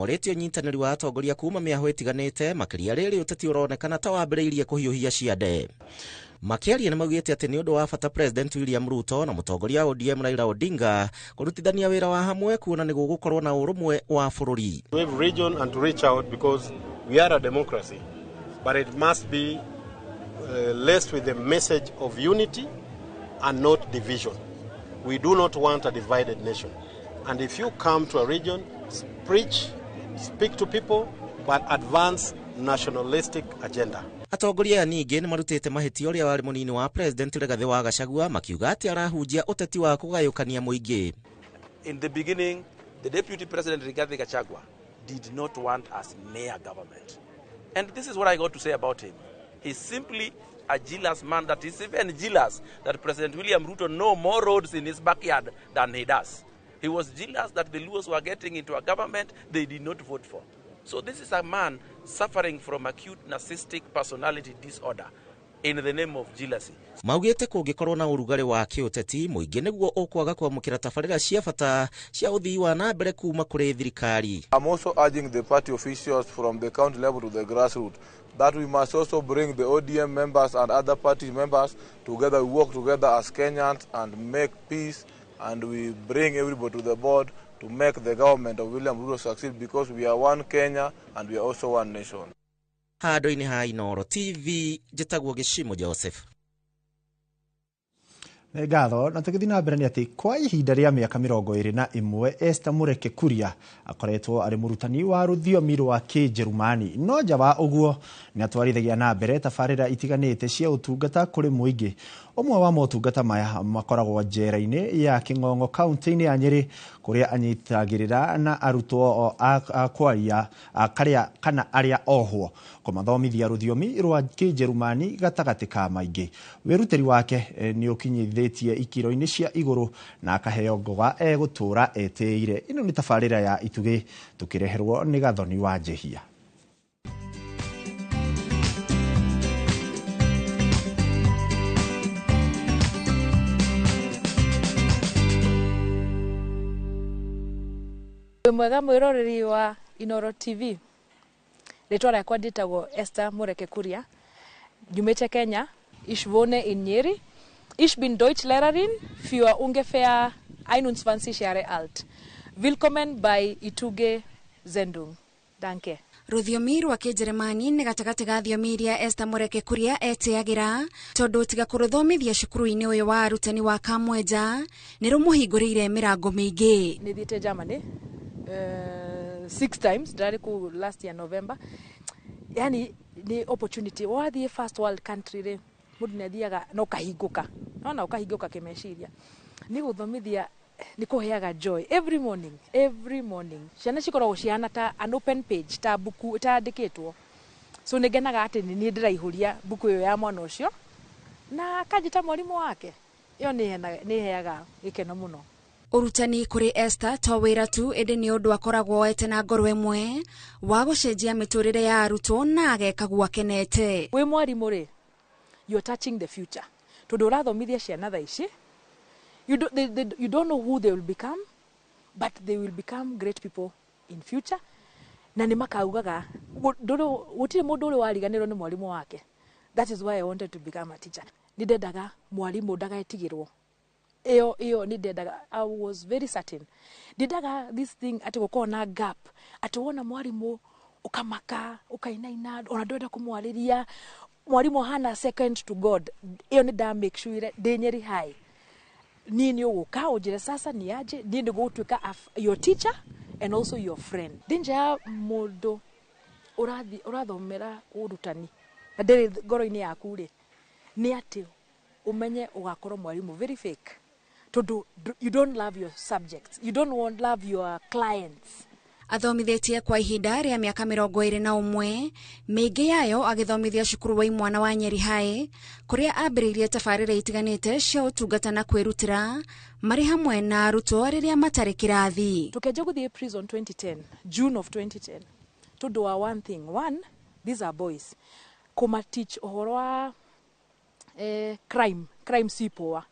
Oretio nyitanĩri wa atongoria kuma mĩaho ĩtiganĩte makĩria rĩrĩ ũteti ũronekana ta wambĩrĩirie kũhiũhia ciande. Makiaria nĩmaugĩte atĩ nĩ ũndũ wa bata President William Ruto na mũtongoria ODM Raila Odinga kũrutithania wĩra wa hamwe kuona nĩ gũgũkorwo na ũrũmwe wa bũrũri. We have region and to reach out because we are a democracy, but it must be laced with the message of unity and not division. We do not want a divided nation. And if you come to a region, preach, speak to people, but advance nationalistic agenda. Atongoria ningĩ nĩmarutĩte mahĩtia ũrĩa warĩ mũnini wa President Rigathi wa Gachagua makiuga atĩ arahunjia ũteti wa kũgayũkania mũingĩ. In the beginning, the Deputy President Rigathi Gachagua did not want us near government. And this is what I got to say about him. He's simply a jealous man that is even jealous that President William Ruto know more roads in his backyard than he does. He was jealous that the Luos were getting into a government they did not vote for. So this is a man suffering from acute narcissistic personality disorder in the name of jealousy. Maugĩte kũngĩkorwo na ũrugarĩ wa kĩũteti mũingĩ nĩguo ũkwaga kwamũkĩra tabarĩra cia bata cia ũthii wa na mbere kuma kũrĩ thirikari. I'm also urging the party officials from the county level to the grassroots that we must also bring the ODM members and other party members together, we work together as Kenyans and make peace, and we bring everybody to the board to make the government of William Ruto succeed, because we are one Kenya and we are also one nation. Handũ-inĩ ha Inooro TV, njĩtagwo Gĩchimo Joseph. Ngatho na tũgĩthiĩ na mbere nĩ atĩ kwa ihinda rĩa mĩaka 21 Esther Mureke Kuria akoretwo arĩ mũrutani wa rũthiomi rwa Kĩnjerumani, no nja wa ũguo nĩ atwarithagia na mbere tabarĩra itiganĩte cia ũtungata kũrĩ mũingĩ. Ũmwe wa motungata maya makoragwo njera-inĩ ya King'ong'o kaunti-inĩ ya Nyeri, kũrĩa anyitagĩrĩra na arutwo a kwaria kana arĩa ohwo kũmathomithia rũthiomi rwa Kĩnjerumani gatagatĩ ka maingĩ. Wĩrutĩri wake nĩ ũkinyithĩtie ikiro-inĩ cia igũrũ na akaheo ngoga gũtũra etĩire. Ĩno nĩ tabarĩra ya Itugĩ, tũkĩreherwo nĩ Gathoni wa Njehia. Mwega mwĩroreri wa Inooro TV. Rĩtwa rĩakwa ndĩtagwo Esther Mureke Kuria. Njumĩte Kenya. Ich wohne in Nyeri. Ich bin Deutschlehrerin für ungefähr 21 Jahre alt. Willkommen bei Ituge Sendung. Danke. Rũthiomi rwa Kĩnjerumani nĩ gatagatĩ ga thiomi iria Esther Mureke Kuria etĩagĩra, tondũ tiga kũrũthomithia cukuru-inĩ ũyũ wa arutani wa Kamwenja nĩ rũmũhingũrĩire mĩrango mĩingĩ. Nĩ thiĩte Germany 6 times, ndarĩ kũu last year November. Yani ni opportunity wathiĩ first world country rĩ, mũndũ nĩ athiaga na ũkahingũka, na ũkahingũka kĩmeciria. Nĩ gũthomithia nĩ kũheaga joy every morning. Ciana cikoragwo cihana ta an open page, ta buku ĩtandĩkĩtwo. So nĩ ngenaga atĩ nĩ ndĩraihũria buku ĩyo ya mwana ũcio na kanjĩta mwarimũ wake. Iyo nĩ heaga gĩkeno mũno. Ũrutani kũrĩ Esther to wĩra tu, ĩndĩ nĩ ũndũ akoragwo oete na ngoro ĩmwe wa gũcenjia mĩtũrĩre ya arutwo na agekaguo akenete. Wĩ mwarimũ rĩ, you're touching the future. Tondũ ũrathomithia ciana thaa ici, you don't know who they will become, but they will become great people in future. Na nĩ makaugaga gũtirĩ mũndũ ũrĩ wariganĩrwo nĩ mwarimũ wake. That is why I wanted to become a teacher. Nĩ ndendaga mwarimũ ndagaetigĩrwo. Iyo ni ndendaga. I was very certain. Ndendaga this thing atĩ gũkorwo na gap, atĩ wona mwarimũ ukamaka, ukainaina, ona ndwenda kũmwarĩria, mwarimũ hana second to God. Iyo nĩ nda make sure ndĩ Nyeri High ni ũgũka ũnjĩre sasa ni aje, ni gũtuĩka your teacher and also your friend. Danger ya mũndũ ũrathomera ũrutani na ndĩrĩ ngoro-inĩ yaku rĩ, nĩ atĩ umenye ugakorwo mwarimu very fake. You don't love your subjects, you don't love your clients. Athomithĩtie kwa ihinda rĩa mĩaka 21, mĩingĩ yayo agĩthomithia cukuru wa imwana wa Nyeri High, kũrĩa ambĩrĩirie tabarĩra itiganĩte cia ũtungata na kwĩrutĩra marĩ hamwe na arutwo rĩrĩa matarĩ kĩrathi. Tũkĩanjia gũthiĩ prison 2010, June of 2010. Tondũ wa one thing, these are boys. Teach ũhoro wa crime si poa.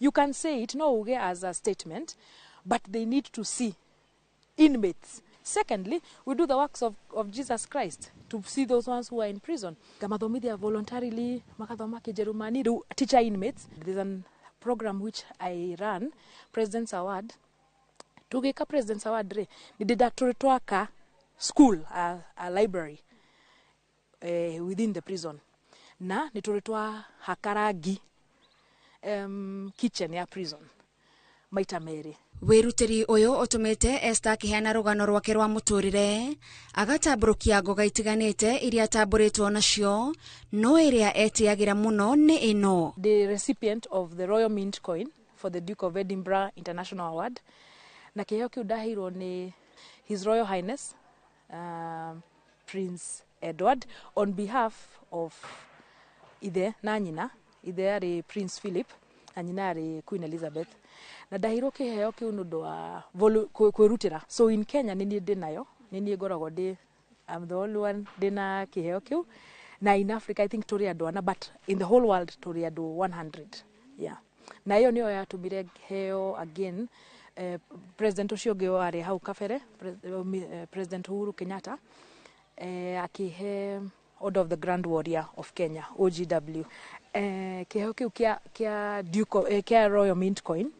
You can say it no uge as a statement, but they need to see inmates Secondly, we do the works of Jesus Christ to see those ones who are in prison. Kamathomithia voluntarily, makathoma kijerumani, teacher inmates. There's a program which I run, President's Award. Tugika President's Award re, nidida turetwaka school, a library within the prison. Na nituretwa hakaragi kitchen ya prison. Maita meri. Wirutiri uyu utumite Esther akiheana rugano rwake rwa muturire agatamburukia ngoga itiganite iria atamburitwo nacio no iria etiagira muno ni ino. The recipient of the Royal Mint coin for the Duke of Edinburgh International Award na kiheo kiu ndahirwo ni His Royal Highness Prince Edward on behalf of ithe na nyina, ithe ari Prince Philip na nyina ari Queen Elizabeth. Na ndahirwo kiheo kiu nundu wa kwirutira. So in Kenya nini ndinayo, nini ngoragwo ndi, I'm the only one ndina kiheo kiu. Na in Africa I think turi andu ana, but in the whole world turi andu 100. Yeah. Na hiyo niyo yatumire heo again President ucio ungi ari hau kabere, President Uhuru Kenyatta akihe Order of the Grand Warrior of Kenya, OGW. Kiheo kiu kia Duke kia Royal Mint coin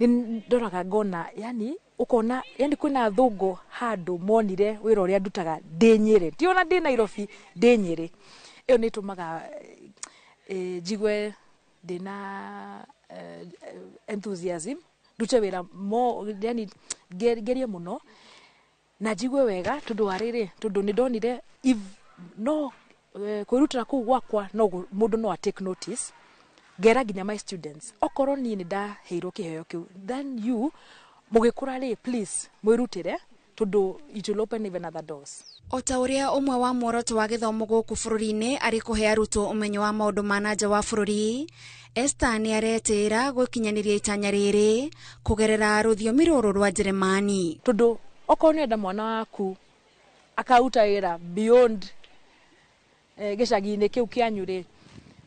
ndoraga ngona, yani ukona, yani kwina thungu handu monire wira uria ndutaga ndinyire, ti ona ndi Nairobi ndinyire. Iyo nitumaga jigwe ndina enthusiasm ndute wira mo, yani gerie muno na jigwe wega tundu wariri, tundu ni ndonire if no kwirutira ku gwakwa no mundu no take notice gera ginya my students okoro ni ndaheirwo kiheo kiu, then you mugikura ri please mwirutire tundu it will open even other doors. Ota uria umwe wa muoroto wa githomo guku bururi-ini ari kuhe arutwo umenyo wa maundu ma nanja wa bururi, Esther ni aretira gukinyaniria itanya riri kugerera ruthiomi ruru rwa Jeremani. Tundu okoro ni enda mwana waku akauta wira beyond gicagi-ini kiu kianyuri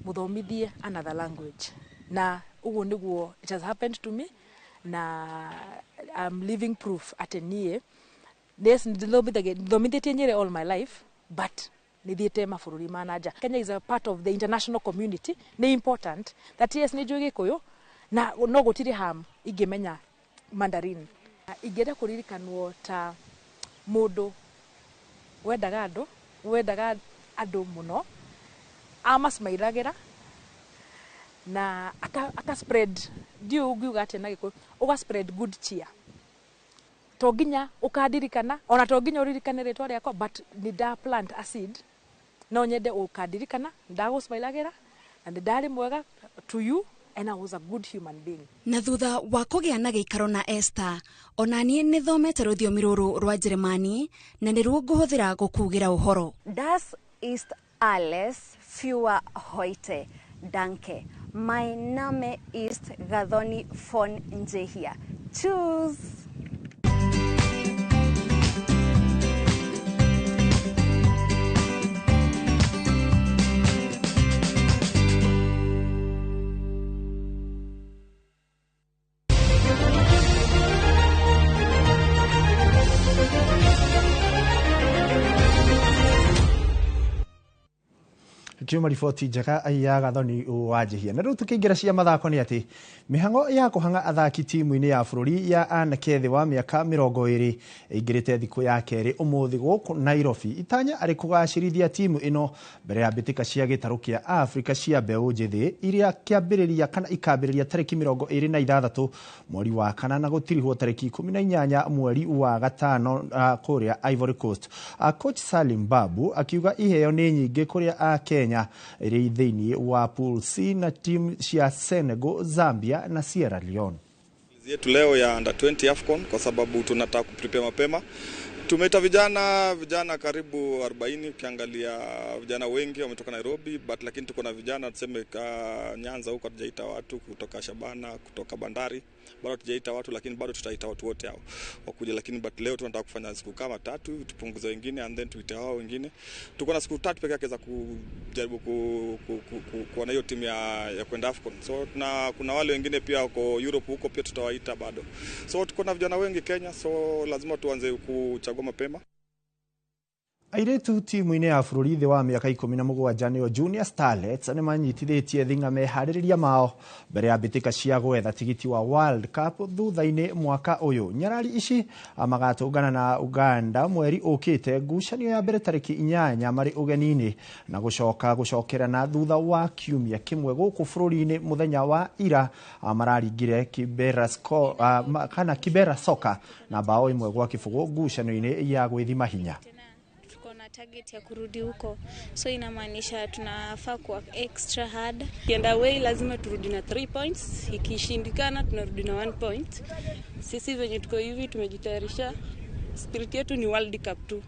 muthomithie another language. Na uguo niguo it has happened to me, na I'm living proof at nie. Yes, ndithomithĩtie Nyeri all my life, but nithiĩte mabũrũri ma nanja. Kenya is a part of the international community. Ni important that yes, ni njũĩ Gĩkũyũ na no gũtirĩ harm ingĩmenya Mandarin. Ingĩenda kũririkanwo ta mũndũ wendaga andũ mũno, amasmairagĩra na aka spread, ndio ngiuga atĩ na Gĩkũyũ, uga spread good cheer. Toginya ukadirikana, ona toginya uririkane ritwa riakwa, but nida plant a seed no nyende ukadirikana, ndagusmailagera na ndari mwega to you and I was a good human being. Na thutha wa kugia na giikaro na Esther, ona nie nithomete ruthiomi ruru rwa Jeremani na niruo nguhuthira gukugira uhoro. Das ist alles für heute. Danke. Mein Name ist Gathoni von Njehia. Tschüss. Kiuma riboti njega ya Gathoni wa Njehia. Na riu tukiingira cia mathako ni ati mihango ya kuhanga athaki timu-ini ya bururi ya anake thi wa miaka 20 ingirite thiku ya keri umuthi guku Nairobi. Itanya ari kugacirithia timu ino mbere ya mbitika cia gitaru kia Africa cia mbeu njithi iria kiambiriria kana ikambiriria tariki 26 mweri wa kana na gutirihwo tariki 18 mweri wa gatano kuria Ivory Coast. Coach Salim Babu akiuga iheo ni nyingi kuria Kenya iri thiini wa pool C na timu cia Senegal, Zambia na Sierra Leone. Yetu leo ya under 20 AFCON kwa sababu tunataka kuprepare mapema. Tumeita vijana karibu 40, ukiangalia vijana wengi wametoka Nairobi, but lakini tuko na vijana tuseme Nyanza huko hatujaita watu kutoka Shabana, kutoka Bandari. bado tujaita watu, lakini bado tutaita watu wote hao wakuja, lakini but leo tunataka kufanya siku kama 3 tupunguze wengine and then tuite hao wengine. Tuko na siku 3 pekee yake za kujaribu kuwa na hiyo timu ya kwenda AFCON. So kuna wale wengine pia wako Europe huko pia tutawaita bado. So tuko na vijana wengi Kenya, so lazima tuanze kuchagua mapema. Airetu timu-inĩ ya bũrũri thĩ wa mĩaka 17 nĩyo Junior Starlets nĩ manyitithĩtie thing'a meharĩrĩria mao mbere ya mbĩtĩka cia gwetha tigiti wa World Cup thutha-inĩ mwaka ũyũ. Nyarari ici magatũngana na Uganda mweri ũkĩte, ngucanio ya mbere tarĩki 8 marĩ ũgeni-inĩ na gũcokerana thutha wa kiumia kĩmwe gũkũ bũrũri-inĩ mũthenya wa ira mararingire Kibera Soka na bao 1-0 ngucanio-inĩ ya gwĩthima hinya. Target ya kurudi huko, so inamaanisha tunafaa kuwa extra hard. And away lazima turudi na 3 points, ikishindikana tunarudi na 1 point. Sisi venye tuko hivi tumejitayarisha, spirit yetu ni World Cup tu.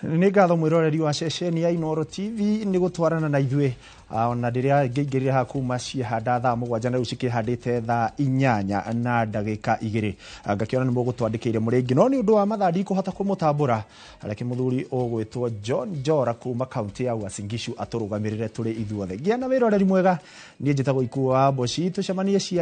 Nĩ ngatho mwĩroreri wa ceceni ya Inooro TV nĩ gũtwarana na ithuĩ ona rĩrĩa ngĩingĩrire ha kuma ciehanda thaa 7 na rĩu cikĩhandĩte thaa 8 na ndagĩka 2 ngakĩona nĩ mũgũtwandĩkĩire mũrĩ ingĩ, no nĩ ũndũ wa mathandi kũhota kũmũtambũra reke mũthuri ũgwĩtwo John Jora kuma kaunti ya Uasin Gishu atũrũgamĩrĩre tũrĩ ithuothe. Gĩa na wĩroreri mwega, niĩ njĩtagwo Ikuo wa Mboci, tũcemanie